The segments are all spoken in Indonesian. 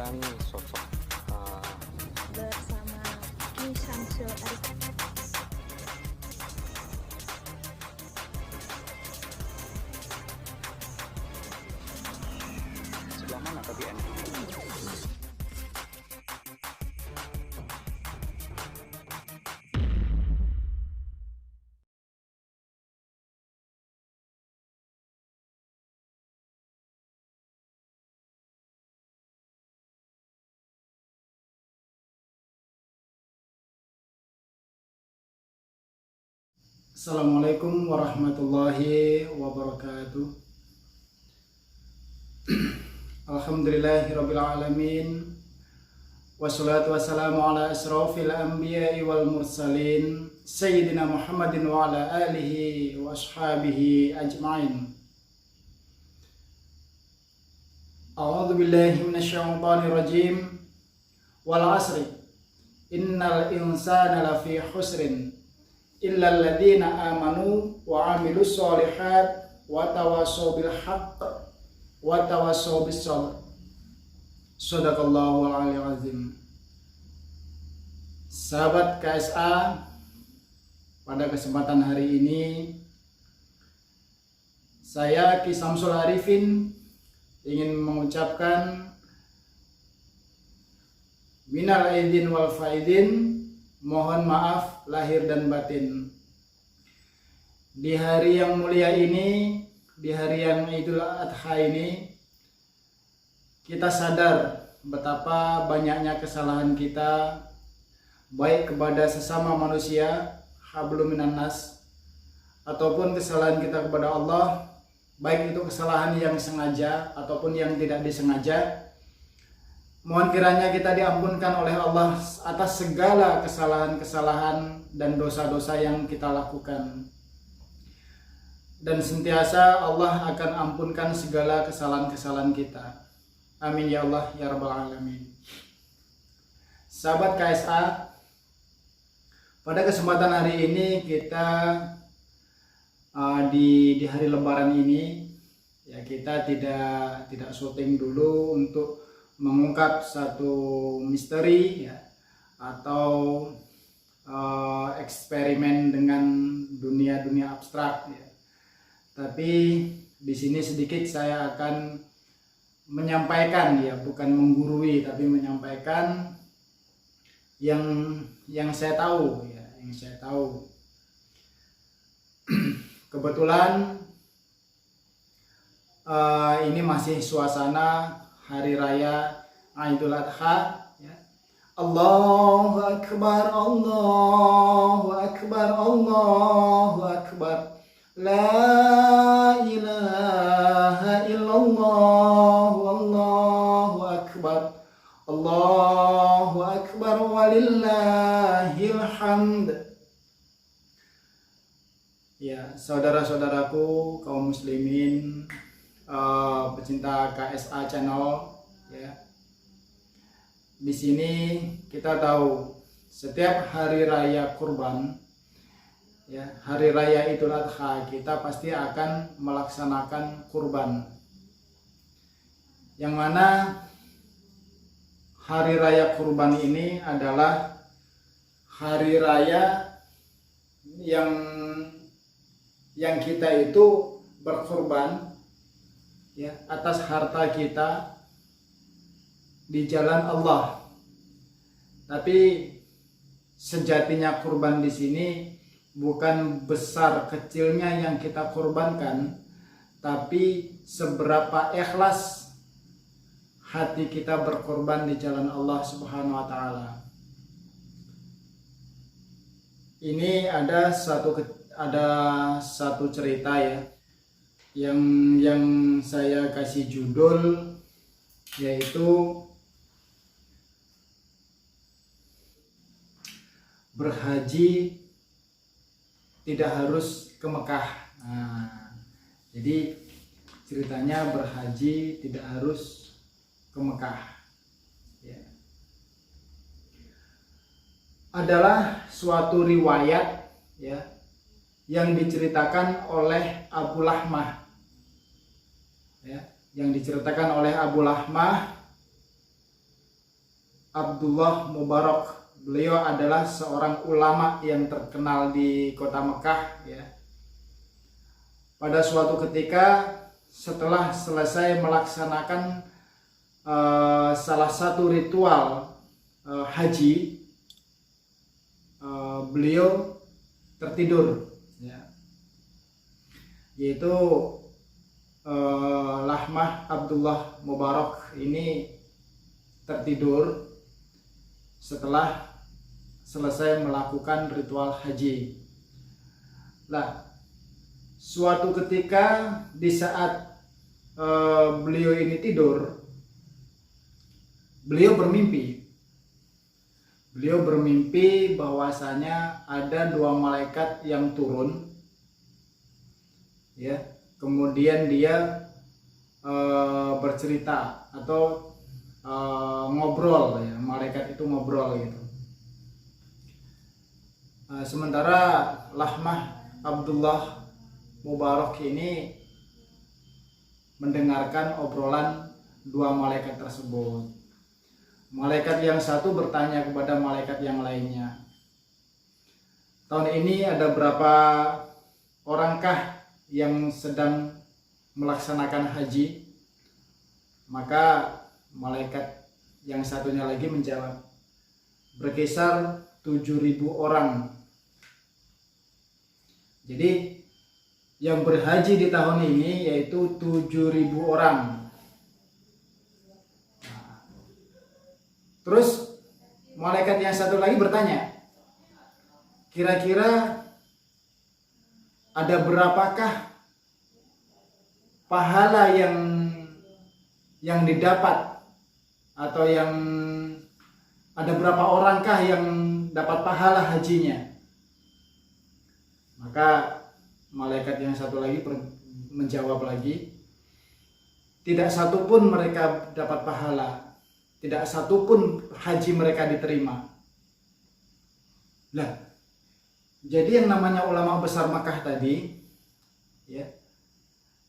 menyaksikan sosok bersama Ki Syamsul Arif. sebelah mana tadi N? Assalamualaikum warahmatullahi wabarakatuh. Alhamdulillahirabbil alamin. Wassalatu wassalamu ala asrofil anbiya'i wal mursalin Sayyidina Muhammadin wa ala alihi wa ashabihi ajma'in. A'udzu billahi minasyaitonir rajim. Wal 'asri innal insana lafi khusrin illal ladzina amanu wa 'amilus sholihat wa tawassaw bil haqq wa tawassaw bis sabr. Shadaqallahul aliyyil azim. Sahabat KSA, pada kesempatan hari ini saya Ki Syamsul Arifin ingin mengucapkan minal aidin wal faidin, mohon maaf lahir dan batin. Di hari yang mulia ini, di hari yang Idul Adha ini, kita sadar betapa banyaknya kesalahan kita, baik kepada sesama manusia, hablum minan nas, ataupun kesalahan kita kepada Allah, baik itu kesalahan yang sengaja ataupun yang tidak disengaja. Mohon kiranya kita diampunkan oleh Allah atas segala kesalahan-kesalahan dan dosa-dosa yang kita lakukan. Dan sentiasa Allah akan ampunkan segala kesalahan-kesalahan kita. Amin ya Allah ya rabbal alamin. Sahabat KSA, pada kesempatan hari ini kita di hari Lebaran ini ya, kita tidak syuting dulu untuk mengungkap satu misteri ya, atau eksperimen dengan dunia abstrak ya. Tapi di sini sedikit saya akan menyampaikan ya, bukan menggurui tapi menyampaikan yang saya tahu ya, yang saya tahu. Kebetulan ini masih suasana hari raya Idul Adha ya. Allahu akbar, Allahu akbar, Allahu akbar. La ilaha illallah, Allahu akbar. Allahu akbar walillahil hamd. Ya, saudara-saudaraku kaum muslimin, pecinta KSA channel ya. Di sini kita tahu setiap hari raya kurban ya, hari raya Idul Adha, kita pasti akan melaksanakan kurban. Yang mana hari raya kurban ini adalah hari raya yang kita itu berkorban ya, atas harta kita di jalan Allah. Tapi sejatinya kurban di sini bukan besar kecilnya yang kita korbankan, tapi seberapa ikhlas hati kita berkorban di jalan Allah Subhanahu wa taala. Ini ada satu cerita ya, yang saya kasih judul yaitu berhaji tidak harus ke Mekah. Nah, jadi ceritanya berhaji tidak harus ke Mekah ya. Adalah suatu riwayat ya, yang diceritakan oleh Abu Lahmah ya, yang diceritakan oleh Abu Lahmah Abdullah Mubarak. Beliau adalah seorang ulama yang terkenal di kota Mekah ya. Pada suatu ketika setelah selesai melaksanakan salah satu ritual haji, beliau tertidur ya. Yaitu Lahmah Abdullah Mubarak ini tertidur setelah selesai melakukan ritual haji. Nah, suatu ketika di saat beliau ini tidur, beliau bermimpi. Beliau bermimpi bahwasanya ada dua malaikat yang turun, ya. Kemudian dia bercerita atau ngobrol, ya. Malaikat itu ngobrol gitu. Sementara Lahmah Abdullah Mubarak ini mendengarkan obrolan dua malaikat tersebut. Malaikat yang satu bertanya kepada malaikat yang lainnya, tahun ini ada berapa orangkah yang sedang melaksanakan haji? Maka malaikat yang satunya lagi menjawab, berkisar 7.000 orang. Jadi yang berhaji di tahun ini yaitu 7.000 orang. Terus malaikat yang satu lagi bertanya, kira-kira ada berapakah pahala yang didapat, atau yang ada berapa orangkah yang dapat pahala hajinya? Maka malaikat yang satu lagi menjawab lagi, tidak satu pun mereka dapat pahala, tidak satu pun haji mereka diterima. Lah, jadi yang namanya ulama besar Makkah tadi, ya,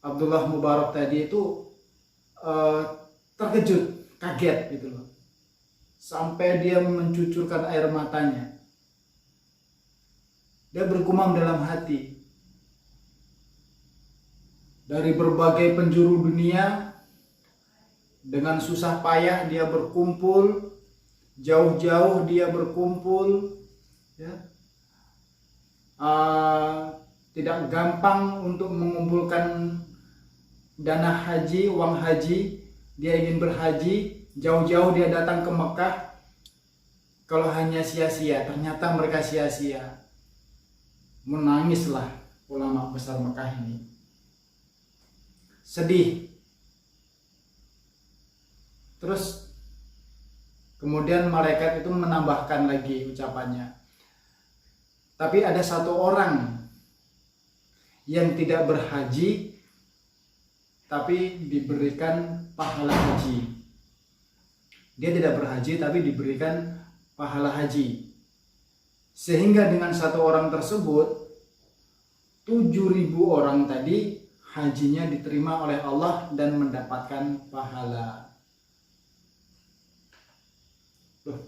Abdullah Mubarak tadi itu terkejut, kaget gitu loh, sampai dia mencucurkan air matanya. Dia bergumam dalam hati, dari berbagai penjuru dunia dengan susah payah dia berkumpul, jauh-jauh dia berkumpul, ya. Tidak gampang untuk mengumpulkan dana haji, uang haji. Dia ingin berhaji, jauh-jauh dia datang ke Mekah. Kalau hanya sia-sia, ternyata mereka sia-sia. Menangislah ulama besar Mekah ini, sedih. Terus kemudian malaikat itu menambahkan lagi ucapannya, tapi ada satu orang yang tidak berhaji tapi diberikan pahala haji. Dia tidak berhaji tapi diberikan pahala haji, sehingga dengan satu orang tersebut 7.000 orang tadi hajinya diterima oleh Allah dan mendapatkan pahala. Loh,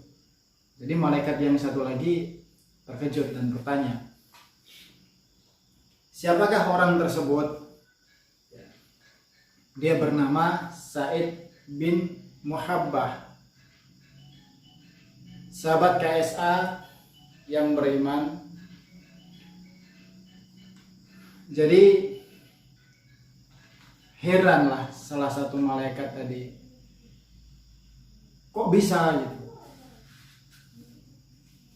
jadi malaikat yang satu lagi terkejut dan bertanya, siapakah orang tersebut? Dia bernama Sa'id bin Muhabbah, sahabat KSA yang beriman. Jadi heranlah salah satu malaikat tadi, kok bisa gitu?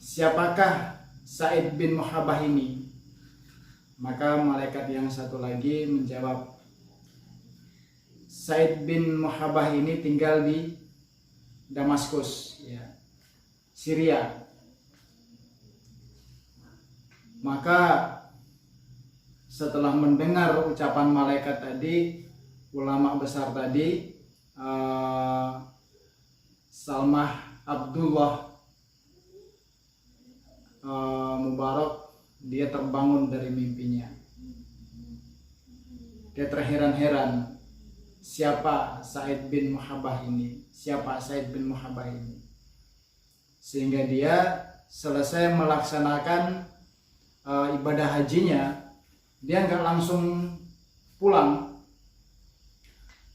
Siapakah Sa'id bin Muhabbah ini? Maka malaikat yang satu lagi menjawab, Sa'id bin Muhabbah ini tinggal di Damaskus, ya, Syria. Maka setelah mendengar ucapan malaikat tadi, ulama besar tadi, Salmah Abdullah Mubarak, dia terbangun dari mimpinya. Dia terheran-heran, siapa Sa'id bin Muhabbah ini? Siapa Sa'id bin Muhabbah ini? sehingga dia selesai melaksanakan ibadah hajinya, dia nggak langsung pulang,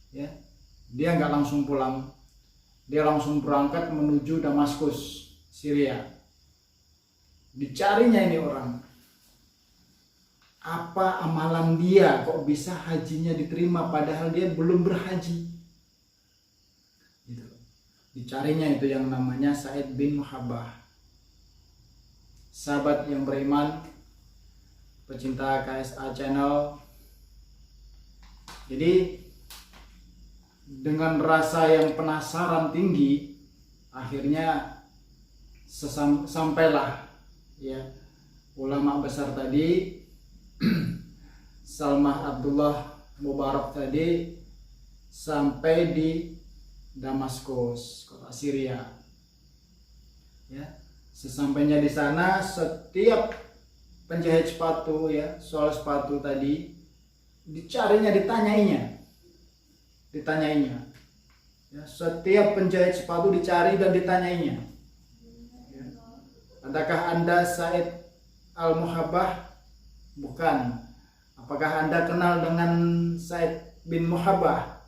ya, dia nggak langsung pulang, dia langsung berangkat menuju Damaskus, Syria. Dicarinya ini orang, apa amalan dia kok bisa hajinya diterima padahal dia belum berhaji, gitu. Dicarinya itu yang namanya Sa'id bin Muhabbah, sahabat yang beriman, pecinta KSA Channel. Jadi dengan rasa yang penasaran tinggi, akhirnya sampailah ya ulama besar tadi, Salmah Abdullah Mubarak tadi, sampai di Damaskus, kota Syria. Ya, sesampainya di sana, setiap penjahit sepatu, ya, soal sepatu tadi dicarinya, ditanyainya. Ya, setiap penjahit sepatu dicari dan ditanyainya. Ya. Adakah Anda Sa'id Al-Muhabbah? Bukan. Apakah Anda kenal dengan Sa'id bin Muhabbah?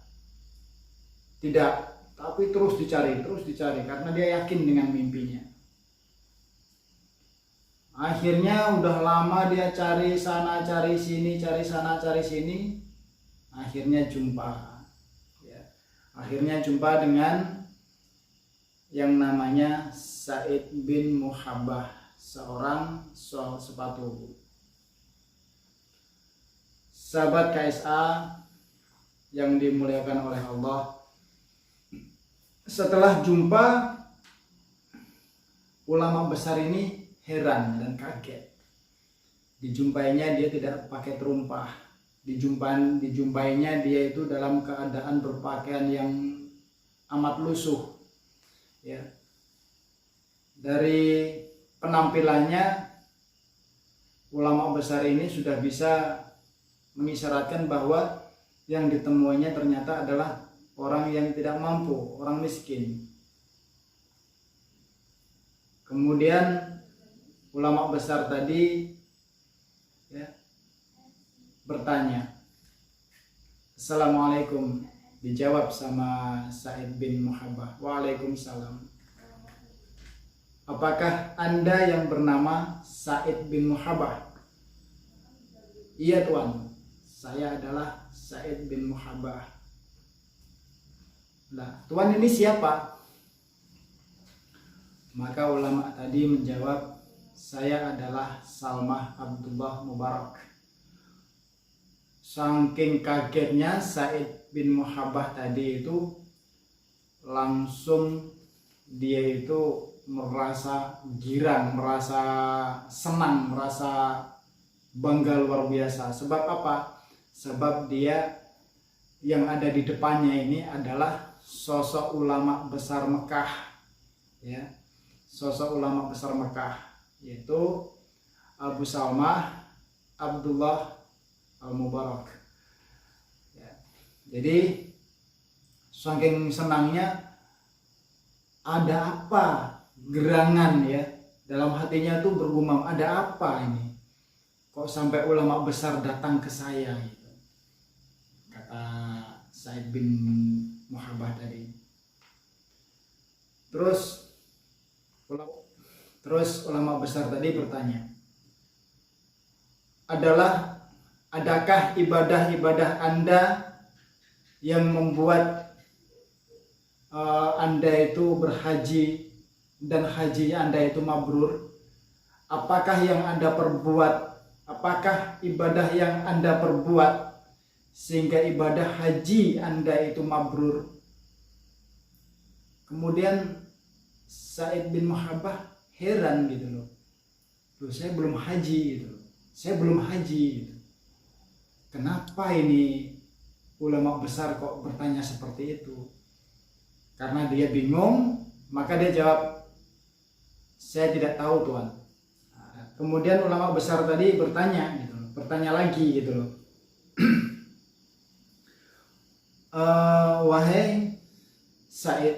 Tidak. Tapi terus dicari karena dia yakin dengan mimpinya. Akhirnya udah lama dia cari sana cari sini, cari sana cari sini. Akhirnya jumpa. Akhirnya jumpa dengan yang namanya Sa'id bin Muhabbah, seorang soal sepatu. Sahabat KSA yang dimuliakan oleh Allah, setelah jumpa, ulama besar ini heran dan kaget. Dijumpainya dia tidak pakai terumpah. Dijumpainya dia itu dalam keadaan berpakaian yang amat lusuh. Ya. Dari penampilannya, ulama besar ini sudah bisa mengisyaratkan bahwa yang ditemuinya ternyata adalah orang yang tidak mampu, orang miskin. Kemudian ulama besar tadi, ya, bertanya, "Assalamualaikum." Dijawab sama Sa'id bin Muhabbah, "Waalaikumsalam." "Apakah Anda yang bernama Sa'id bin Muhabbah?" "Iya Tuan, saya adalah Sa'id bin Muhabbah." "Lah, Tuan ini siapa?" Maka ulama tadi menjawab, "Saya adalah Salmah Abdullah Mubarak." Saking kagetnya Sa'id bin Muhabbah tadi itu, langsung dia itu merasa girang, merasa senang, merasa bangga luar biasa. Sebab apa? Sebab dia yang ada di depannya ini adalah sosok ulama besar Mekah, ya, sosok ulama besar Mekah, yaitu Abu Salmah Abdullah Al-Mubarak. Ya. Jadi saking senangnya, ada apa gerangan, ya, dalam hatinya tuh bergumam, ada apa ini? Kok sampai ulama besar datang ke saya, gitu, kata Sa'id bin Muhabbah tadi. Terus ulama besar tadi bertanya, adakah ibadah-ibadah Anda yang membuat Anda itu berhaji dan haji Anda itu mabrur? Apakah yang Anda perbuat, apakah ibadah yang Anda perbuat sehingga ibadah haji Anda itu mabrur? Kemudian Sa'id bin Muhabbah heran gitu loh. Loh, saya belum haji gitu. Saya belum haji gitu. Kenapa ini ulama besar kok bertanya seperti itu? Karena dia bingung, maka dia jawab, "Saya tidak tahu Tuan." Kemudian ulama besar tadi bertanya gitu, bertanya lagi gitu loh. "Wahai Sa'id,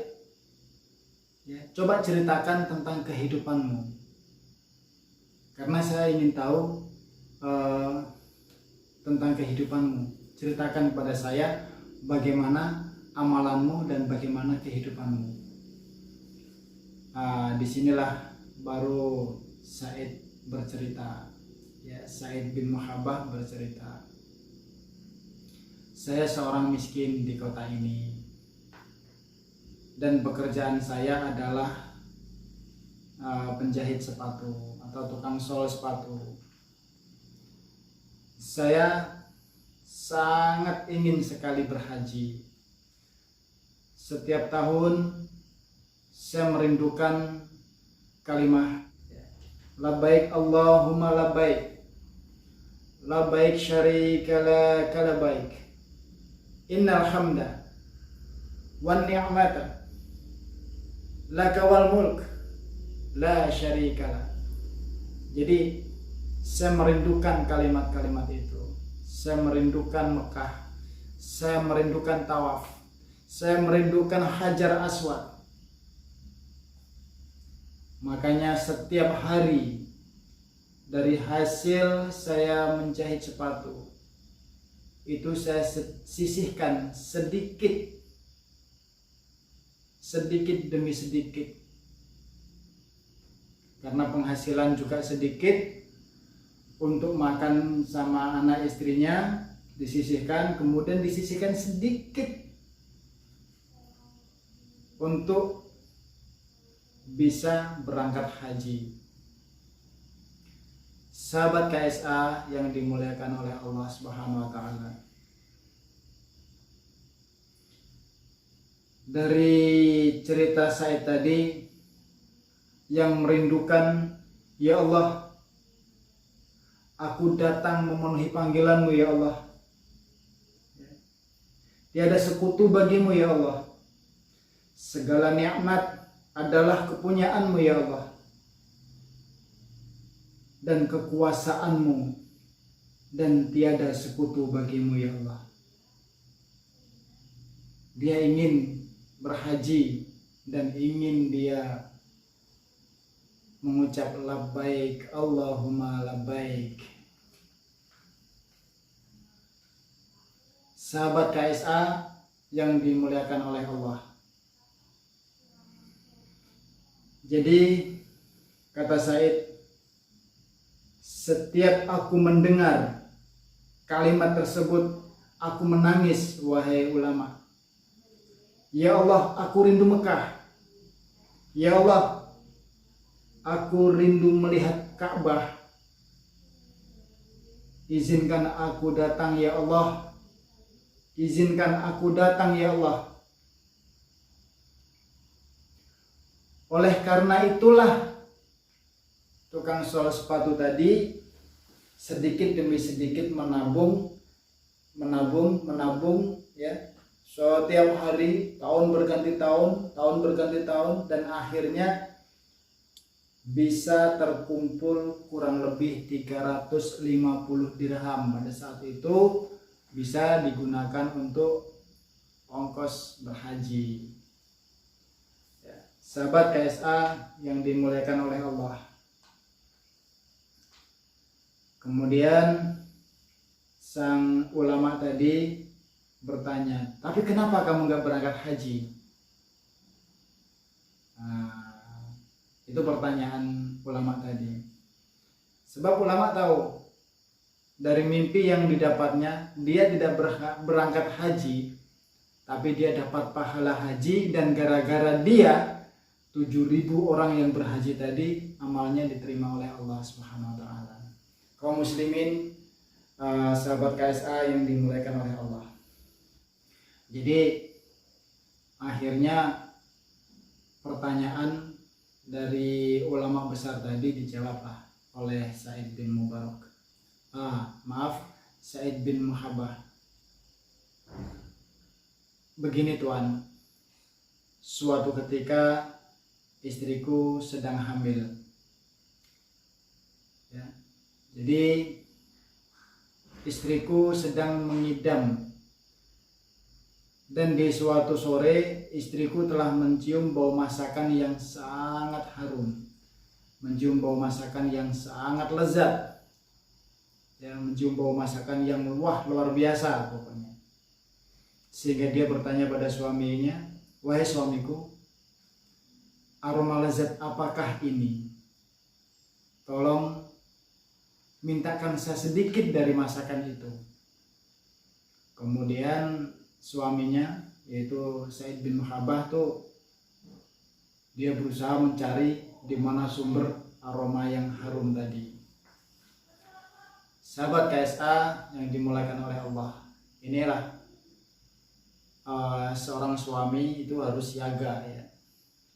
ya, coba ceritakan tentang kehidupanmu, karena saya ingin tahu tentang kehidupanmu. Ceritakan kepada saya bagaimana amalanmu dan bagaimana kehidupanmu. Disinilah baru Said bercerita, ya, Said bin Muhabbah bercerita, saya seorang miskin di kota ini dan pekerjaan saya adalah penjahit sepatu atau tukang sol sepatu. Saya sangat ingin sekali berhaji. Setiap tahun saya merindukan kalimat labbaik Allahumma labbaik, labbaik syarika laka labbaik, innal hamda wan ni'mata laka wal mulk la syarikalah. Jadi saya merindukan kalimat-kalimat itu. Saya merindukan Mekah, saya merindukan tawaf, saya merindukan Hajar Aswad. Makanya setiap hari dari hasil saya menjahit sepatu itu saya sisihkan sedikit demi sedikit, karena penghasilan juga sedikit. Untuk makan sama anak istrinya disisihkan, kemudian disisihkan sedikit untuk bisa berangkat haji. Sahabat KSA yang dimuliakan oleh Allah Subhanahu wa taala, dari cerita saya tadi yang merindukan, ya Allah, aku datang memenuhi panggilanmu ya Allah. Tiada sekutu bagimu ya Allah. Segala nikmat adalah kepunyaanmu ya Allah. Dan kekuasaanmu, dan tiada sekutu bagimu ya Allah. Dia ingin berhaji dan ingin dia mengucap labbaik Allahumma labbaik. Sahabat KSA yang dimuliakan oleh Allah, jadi kata Said, setiap aku mendengar kalimat tersebut aku menangis, wahai ulama. Ya Allah, aku rindu Mekah. Ya Allah, aku rindu melihat Ka'bah. Izinkan aku datang ya Allah. Izinkan aku datang ya Allah. Oleh karena itulah tukang sol sepatu tadi sedikit demi sedikit menabung ya. Setiap hari, tahun berganti tahun, dan akhirnya bisa terkumpul kurang lebih 350 dirham. Pada saat itu bisa digunakan untuk ongkos berhaji. Ya, sahabat KSA yang dimuliakan oleh Allah. Kemudian sang ulama tadi bertanya, tapi kenapa kamu nggak berangkat haji? Itu pertanyaan ulama tadi. Sebab ulama tahu dari mimpi yang didapatnya, dia tidak berangkat haji, tapi dia dapat pahala haji, dan gara-gara dia 7.000 orang yang berhaji tadi amalnya diterima oleh Allah Subhanahu wa taala. Kaum muslimin, sahabat KSA yang dimuliakan oleh Allah. Jadi akhirnya pertanyaan dari ulama besar tadi dijawablah oleh Said bin Mubarak. Said bin Muhabbah. Begini Tuan, suatu ketika istriku sedang hamil. Ya. Jadi istriku sedang mengidam Dan di suatu sore istriku telah mencium bau masakan yang sangat harum, mencium bau masakan yang sangat lezat, ya, mencium bau masakan yang luar biasa pokoknya. Sehingga dia bertanya pada suaminya, wahai suamiku, aroma lezat apakah ini? Tolong mintakan saya sedikit dari masakan itu. Kemudian suaminya, yaitu Sa'id bin Muhabbah tuh, dia berusaha mencari di mana sumber aroma yang harum tadi. Sahabat KSA yang dimuliakan oleh Allah, inilah seorang suami itu harus siaga, ya.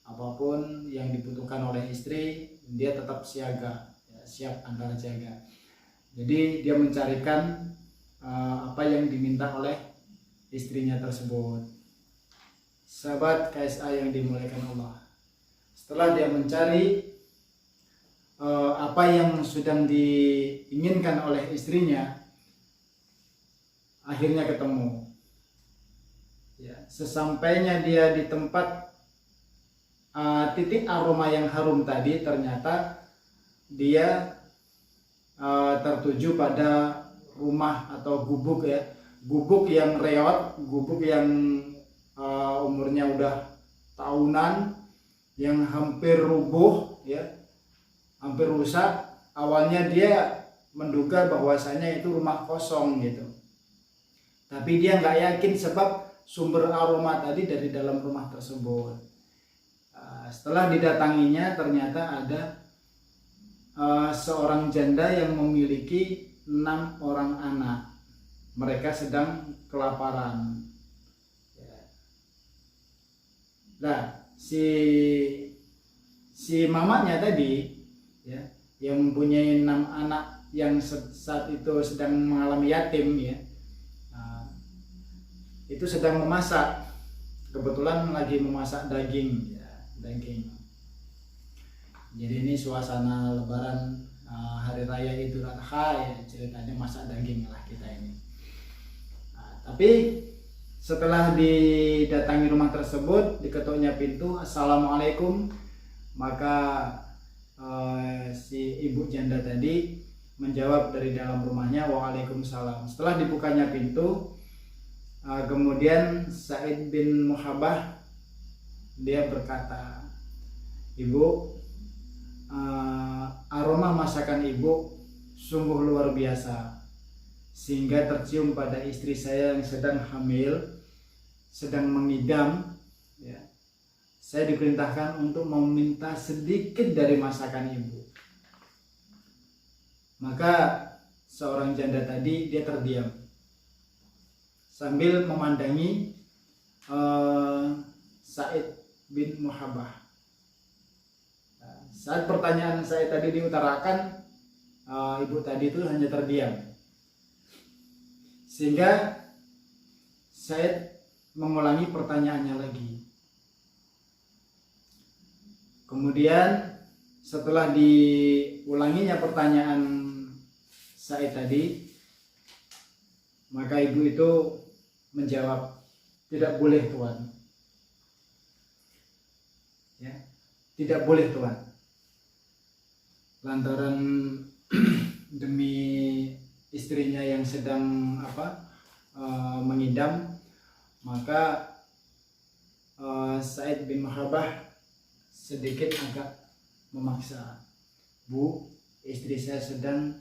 Apapun yang dibutuhkan oleh istri, dia tetap siaga, ya, siap antara jaga. Jadi dia mencarikan apa yang diminta oleh istrinya tersebut. Sahabat KSA yang dimuliakan Allah, setelah dia mencari apa yang sedang diinginkan oleh istrinya, akhirnya ketemu. Ya, sesampainya dia di tempat titik aroma yang harum tadi, ternyata dia tertuju pada rumah atau gubuk, ya, gubuk yang reot, gubuk yang umurnya udah tahunan, yang hampir rubuh, ya, hampir rusak. Awalnya dia menduga bahwasanya itu rumah kosong gitu, tapi dia nggak yakin sebab sumber aroma tadi dari dalam rumah tersebut. Setelah didatanginya, ternyata ada seorang janda yang memiliki 6 orang anak. Mereka sedang kelaparan. Nah, si mamanya tadi, ya, yang mempunyai 6 anak yang saat itu sedang mengalami yatim, ya, itu sedang memasak. Kebetulan lagi memasak daging, ya, daging. Jadi ini suasana Lebaran, hari raya Idul Adha, ya, ceritanya masak daging lah kita ini. Tapi setelah didatangi rumah tersebut, diketoknya pintu, assalamualaikum, maka si ibu janda tadi menjawab dari dalam rumahnya, waalaikumsalam. Setelah dibukanya pintu, kemudian Sa'id bin Muhabbah dia berkata, ibu, aroma masakan ibu sungguh luar biasa, sehingga tercium pada istri saya yang sedang hamil, sedang mengidam, ya. Saya diperintahkan untuk meminta sedikit dari masakan ibu. Maka seorang janda tadi dia terdiam sambil memandangi Sa'id bin Muhabbah. Saat pertanyaan saya tadi diutarakan, ibu tadi itu hanya terdiam, sehingga Sa'id mengulangi pertanyaannya lagi. Kemudian setelah diulanginya pertanyaan Sa'id tadi, maka ibu itu menjawab, tidak boleh tuan, ya, tidak boleh tuan. Lantaran demi istrinya yang sedang mengidam, maka Sa'id bin Muhabbah sedikit agak memaksa. Bu, istri saya sedang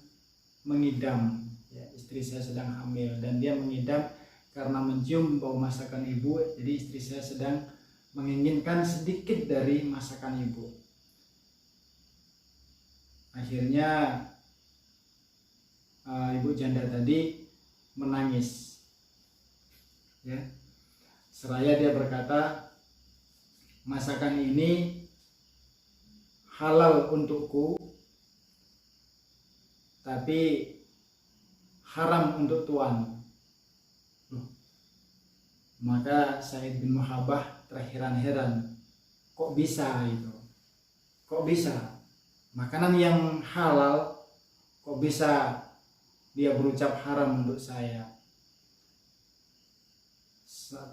mengidam, ya, istri saya sedang hamil, dan dia mengidam karena mencium bau masakan ibu. Jadi istri saya sedang menginginkan sedikit dari masakan ibu. Akhirnya ibu janda tadi menangis, ya, seraya dia berkata, masakan ini halal untukku, tapi haram untuk tuan. Maka Sa'id bin Muhabbah terheran-heran, kok bisa itu? Kok bisa? Makanan yang halal kok bisa dia berucap haram untuk saya?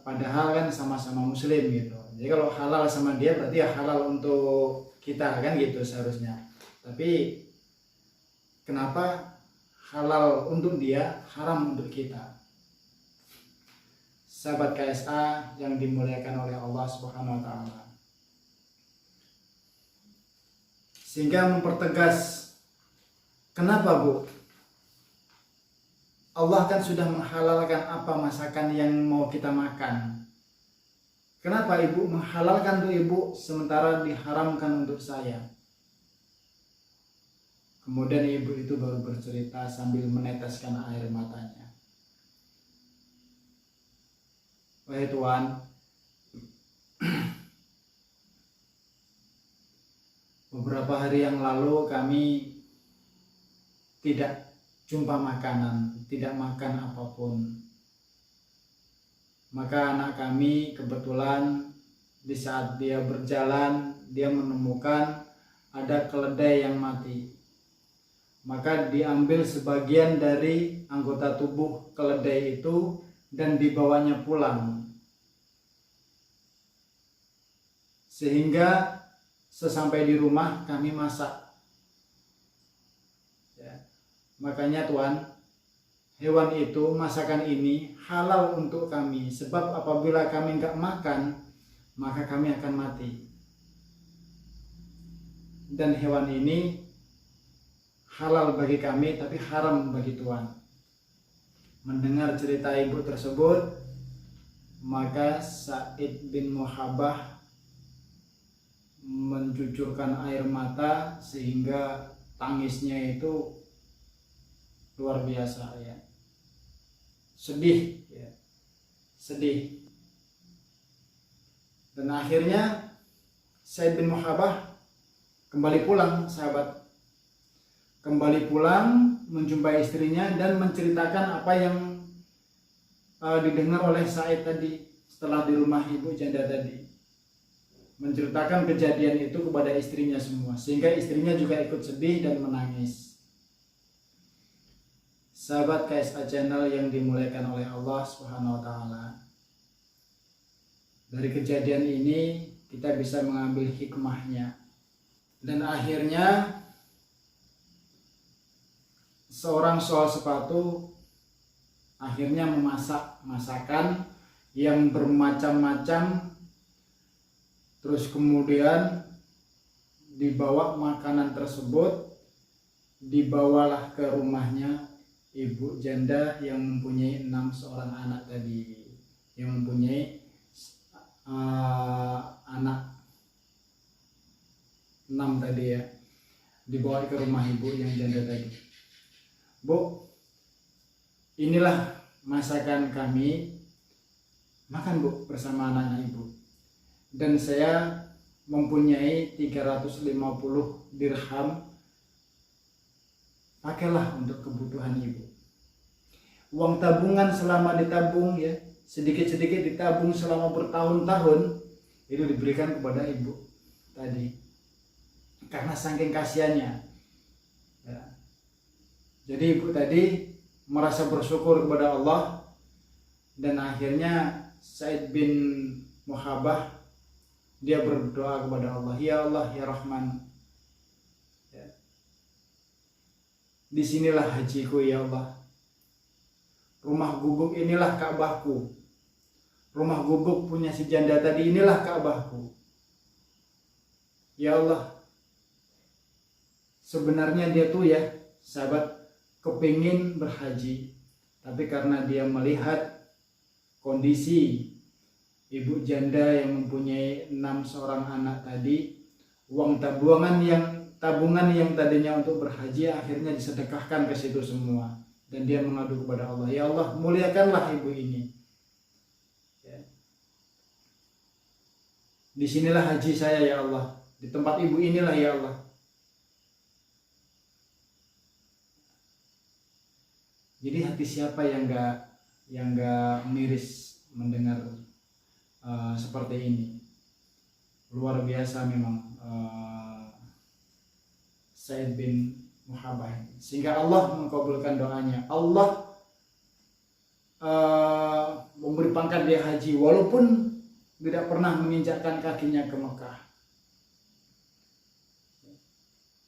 padahal kan sama-sama muslim gitu. Jadi kalau halal sama dia berarti ya halal untuk kita kan gitu seharusnya. Tapi kenapa halal untuk dia, haram untuk kita? Sahabat KSA yang dimuliakan oleh Allah Subhanahu wa taala. Sehingga mempertegas, kenapa Bu? Allah kan sudah menghalalkan apa masakan yang mau kita makan. Kenapa Ibu menghalalkan untuk Ibu sementara diharamkan untuk saya? Kemudian Ibu itu baru bercerita sambil meneteskan air matanya. Wahai Tuhan, beberapa hari yang lalu kami tidak jumpa makanan, tidak makan apapun. Maka anak kami kebetulan di saat dia berjalan, dia menemukan ada keledai yang mati. Maka diambil sebagian dari anggota tubuh keledai itu dan dibawanya pulang. Sehingga sesampai di rumah kami masak. Makanya Tuhan, hewan itu, masakan ini halal untuk kami. Sebab apabila kami enggak makan, maka kami akan mati. Dan hewan ini halal bagi kami, tapi haram bagi Tuhan. Mendengar cerita ibu tersebut, maka Said bin Muhabbah mencucurkan air mata sehingga tangisnya itu luar biasa ya, sedih ya, sedih. Dan akhirnya Said bin Muhabbah kembali pulang, sahabat, kembali pulang menjumpai istrinya dan menceritakan apa yang didengar oleh Said tadi setelah di rumah ibu janda tadi, menceritakan kejadian itu kepada istrinya semua, sehingga istrinya juga ikut sedih dan menangis. Sahabat KSA Channel yang dimuliakan oleh Allah Subhanahu wa taala. Dari kejadian ini kita bisa mengambil hikmahnya. Dan akhirnya seorang soal sepatu akhirnya memasak masakan yang bermacam-macam, terus kemudian dibawa makanan tersebut, dibawalah ke rumahnya ibu janda yang mempunyai 6 seorang anak tadi, yang mempunyai anak 6 tadi ya, dibawa ke rumah ibu yang janda tadi. Bu, inilah masakan kami, makan Bu bersama anak-anak ibu. Dan saya mempunyai 350 dirham, pakailah untuk kebutuhan ibu. Uang tabungan selama ditabung ya, sedikit-sedikit ditabung selama bertahun-tahun, itu diberikan kepada ibu tadi karena saking kasihannya ya. Jadi ibu tadi merasa bersyukur kepada Allah, dan akhirnya Said bin Muhabbah dia berdoa kepada Allah, ya Allah ya Rahman, disinilah hajiku ya Allah. Rumah gubuk inilah Ka'bahku. Rumah gubuk punya si janda tadi inilah Ka'bahku. Ya Allah, sebenarnya dia tuh ya sahabat kepingin berhaji, tapi karena dia melihat kondisi ibu janda yang mempunyai 6 seorang anak tadi, uang tabungan yang tadinya untuk berhaji akhirnya disedekahkan ke situ semua, dan dia mengadu kepada Allah, ya Allah muliakanlah ibu ini ya. Disinilah haji saya ya Allah, di tempat ibu inilah ya Allah. Jadi hati siapa yang enggak miris mendengar seperti ini. Luar biasa memang Said bin Muhabbah, sehingga Allah mengabulkan doanya. Allah memberi pangkat dia haji walaupun tidak pernah menginjakkan kakinya ke Mekah.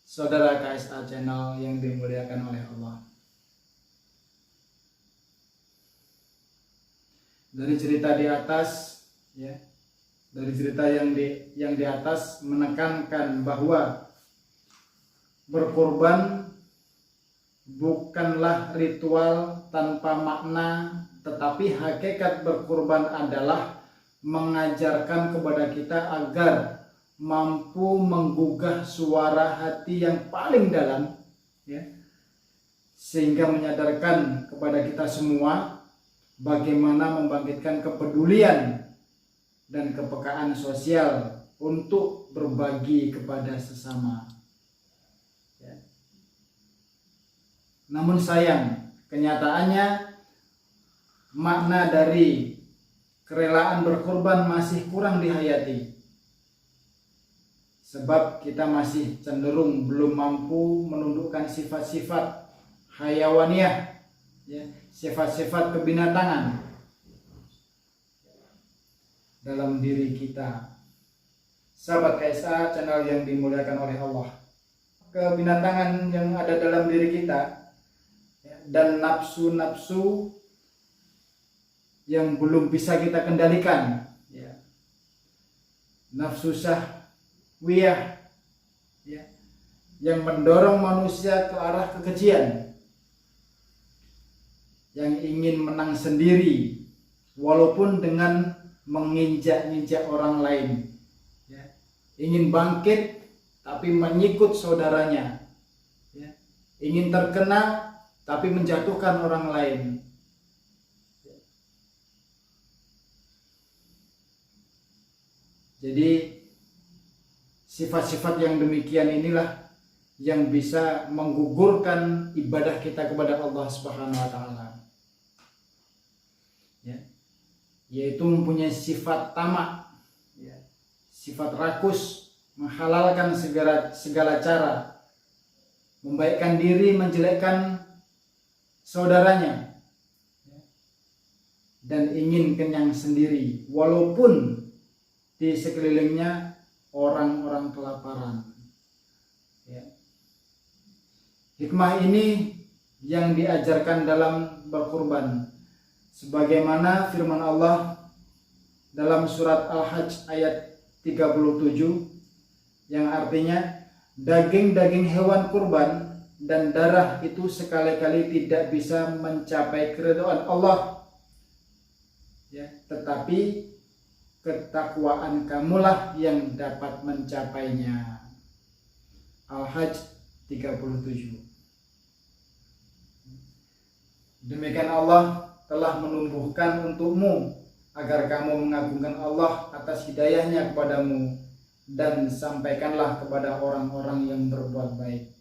Saudara KSA channel yang dimuliakan oleh Allah. Dari cerita di atas, ya, dari cerita yang di atas menekankan bahwa berkorban bukanlah ritual tanpa makna, tetapi hakikat berkorban adalah mengajarkan kepada kita agar mampu menggugah suara hati yang paling dalam, ya, sehingga menyadarkan kepada kita semua bagaimana membangkitkan kepedulian dan kepekaan sosial untuk berbagi kepada sesama. Ya. Namun sayang, kenyataannya makna dari kerelaan berkorban masih kurang dihayati. Sebab kita masih cenderung belum mampu menundukkan sifat-sifat hayawaniyah, ya, sifat-sifat kebinatangan dalam diri kita. Sahabat KSA channel yang dimuliakan oleh Allah, kebinatangan yang ada dalam diri kita, ya, dan nafsu-nafsu yang belum bisa kita kendalikan, ya, nafsu syahwiyah, ya, yang mendorong manusia ke arah kekejian, yang ingin menang sendiri walaupun dengan menginjak-injak orang lain, ya, ingin bangkit tapi menyikut saudaranya, ya, ingin terkenal tapi menjatuhkan orang lain. Jadi sifat-sifat yang demikian inilah yang bisa menggugurkan ibadah kita kepada Allah Subhanahu wa taala. Ya. Yaitu mempunyai sifat tamak, ya, sifat rakus, menghalalkan segala cara, membaikkan diri, menjelekkan saudaranya, ya, dan ingin kenyang sendiri walaupun di sekelilingnya orang-orang kelaparan. Ya. Hikmah ini yang diajarkan dalam berkurban, sebagaimana firman Allah dalam surat Al-Hajj ayat 37 yang artinya daging-daging hewan kurban dan darah itu sekali-kali tidak bisa mencapai keridhaan Allah, ya, tetapi ketakwaan kamulah yang dapat mencapainya. Al-Hajj 37. Demikian Allah telah menumbuhkan untukmu agar kamu mengagungkan Allah atas hidayahnya kepadamu, dan sampaikanlah kepada orang-orang yang berbuat baik.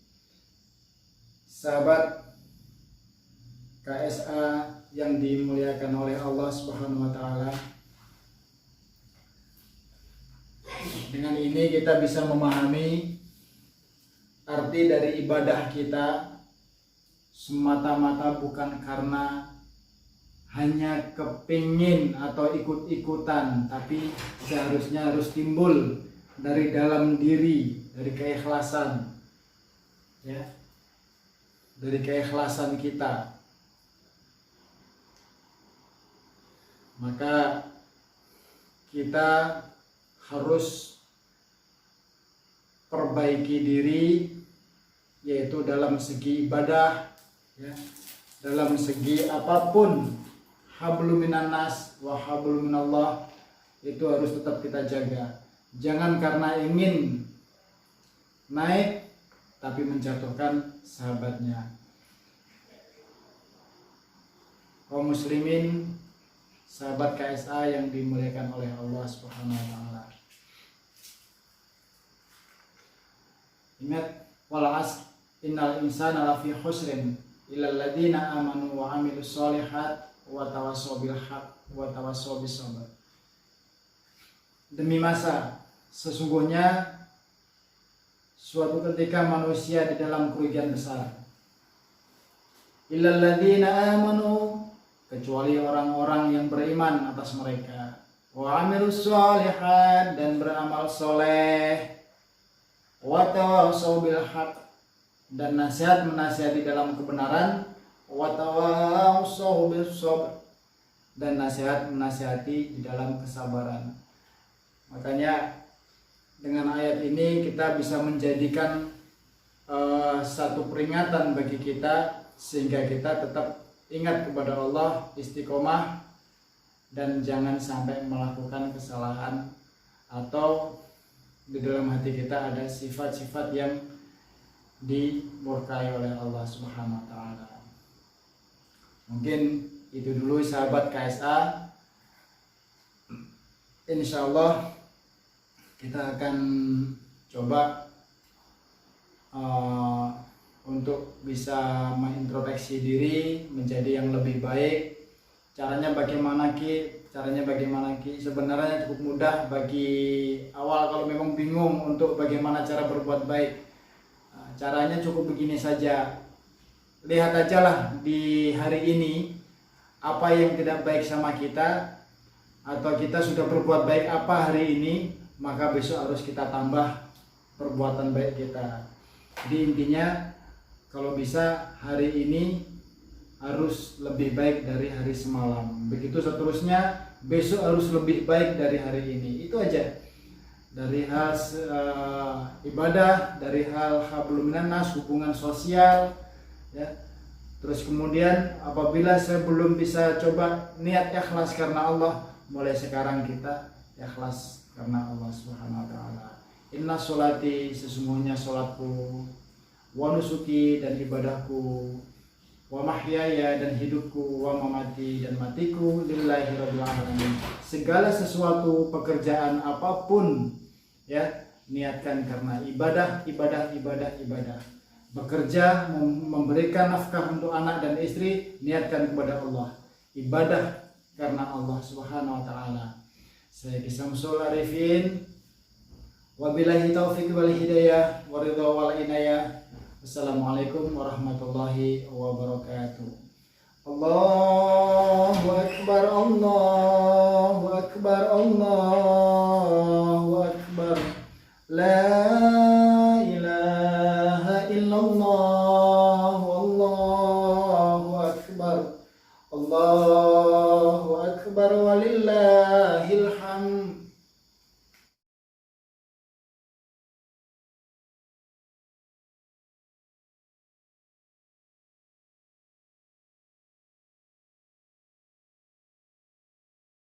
Sahabat KSA yang dimuliakan oleh Allah Subhanahu wa taala, dengan ini kita bisa memahami arti dari ibadah kita semata-mata bukan karena hanya kepingin atau ikut-ikutan, tapi seharusnya harus timbul dari dalam diri, dari keikhlasan, ya, dari keikhlasan kita. Maka kita harus perbaiki diri, yaitu dalam segi ibadah, ya, dalam segi apapun, hablum minan nas wa hablum minallah, itu harus tetap kita jaga. Jangan karena ingin naik tapi menjatuhkan sahabatnya. Kaum muslimin, sahabat KSA yang dimuliakan oleh Allah Subhanahu wa taala. Ingat, wal asr innal insana lafi khusrin illal ladzina amanu wa amilus sholihat wa tawassaw bil haqq wa tawassaw bis sabr. Demi masa, sesungguhnya suatu ketika manusia di dalam kerugian besar. Illal ladzina amanu, kecuali orang-orang yang beriman atas mereka. Wa amilus sholihat, dan beramal soleh. Wa tawassaw bil haq, dan nasihat menasihati dalam kebenaran. Wa tawassaw bis sabr, dan nasihat menasihati di dalam kesabaran. Makanya dengan ayat ini kita bisa menjadikan satu peringatan bagi kita, sehingga kita tetap ingat kepada Allah, istiqomah, dan jangan sampai melakukan kesalahan atau di dalam hati kita ada sifat-sifat yang dimurkai oleh Allah Subhanahu wa taala. Mungkin itu dulu sahabat KSA. Insyaallah kita akan coba untuk bisa mengintrospeksi diri menjadi yang lebih baik. Caranya bagaimana Ki? Sebenarnya cukup mudah bagi awal kalau memang bingung untuk bagaimana cara berbuat baik. Caranya cukup begini saja. Lihat aja lah di hari ini apa yang tidak baik sama kita, atau kita sudah berbuat baik apa hari ini, maka besok harus kita tambah perbuatan baik kita. Jadi intinya kalau bisa hari ini harus lebih baik dari hari semalam. Begitu seterusnya, besok harus lebih baik dari hari ini. Itu aja. Dari hal ibadah, dari hal hablum minan nas, hubungan sosial, ya. Terus kemudian apabila saya belum bisa coba niat ikhlas karena Allah, mulai sekarang kita ikhlas karena Allah Subhanahu wa taala. Inna sholati, sesungguhnya sholatku, wa nusuki, dan ibadahku, wa mahyaya, dan hidupku, wa mamati, dan matiku, lillahi rabbil alamin. Segala sesuatu pekerjaan apapun, ya, niatkan karena ibadah. Bekerja, memberikan nafkah untuk anak dan istri, niatkan kepada Allah. Ibadah karena Allah Subhanahu wa taala. Saya Samsul Arifin, wabillahi taufiq wal hidayah, waridha wal inayah. Assalamualaikum warahmatullahi wabarakatuh. Allahu akbar, Allahu akbar, Allahu akbar. La ilaha illallah, wallahu akbar. Allahu akbar walillahil hamd.